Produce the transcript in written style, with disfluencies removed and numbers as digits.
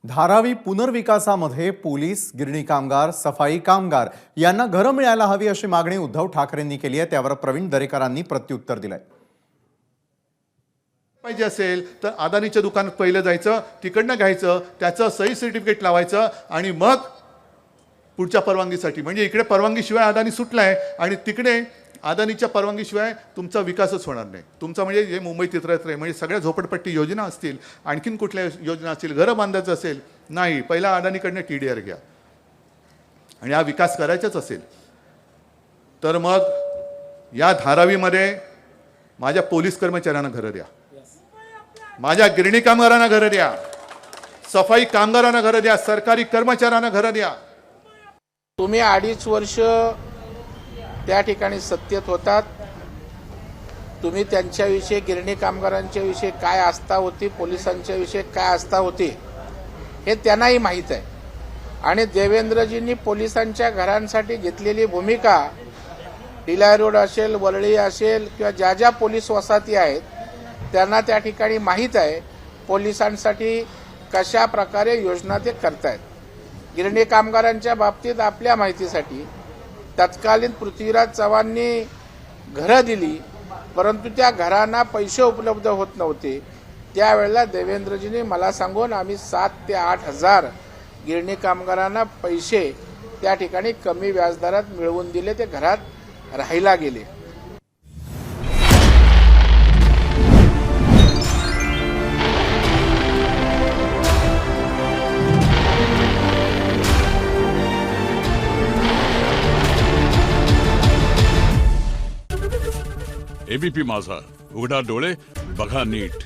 Dharavi पुनर्विकासामध्ये police, गिरणी कामगार, सफाई कामगार यांना घरं मिळायला हवी अशी मागणी उद्धव ठाकरेंनी केली आहे। त्यावर प्रवीण दरेकरांनी प्रत्युत्तर दिलंय। पाहिजे असेल तर अदानीच्या दुकानात पहिलं जायचं, तिकडनं घ्यायचं, त्याचं सही सर्टिफिकेट लावायचं आणि मग पुढच्या परवानगीसाठी, म्हणजे इकडे परवानगीशिवाय अदानी सुटलाय आणि तिकडे अदानीच्या परवानगीशिवाय तुमचा विकासच होणार नाही। तुमचा म्हणजे जे मुंबई तित्रत्र म्हणजे सगळ्या झोपडपट्टी योजना असतील, आणखीन कुठल्या योजना असतील, घरं बांधायचं असेल, नाही, पहिला अदानीकडनं TDR घ्या आणि हा विकास करायचाच असेल तर मग या धारावीमध्ये माझ्या पोलीस कर्मचाऱ्यांना घरं द्या, माझ्या गिरणी कामगारांना घरं द्या, सफाई कामगारांना घरं द्या, सरकारी कर्मचाऱ्यांना घरं द्या। तुम्ही 2.5 वर्ष त्या ठिकाणी सत्तेत होतात। तुम्ही त्यांच्याविषयी, गिरणी कामगारांच्या विषयी काय आस्था होती, पोलिसांच्या विषयी काय आस्था होती हे त्यांनाही माहीत आहे। आणि देवेंद्रजींनी पोलिसांच्या घरांसाठी घेतलेली भूमिका, टिला रोड असेल, वरळी असेल किंवा ज्या ज्या पोलीस वसाहती आहेत त्यांना त्या ठिकाणी माहीत आहे पोलिसांसाठी कशा प्रकारे योजना ते करतायत। गिरणी कामगारांच्या बाबतीत आपल्या माहितीसाठी तत्कालीन पृथ्वीराज चव्हाणांनी घरं दिली, परंतु त्या घरांना पैसे उपलब्ध होत नव्हते। त्यावेळेला देवेंद्रजींनी मला सांगून आम्ही 7 ते 8 हजार गिरणी कामगारांना पैसे त्या ठिकाणी कमी व्याजदरात मिळवून दिले, ते घरात राहायला गेले। ABP माझा, उघडा डोळे बघा नीट।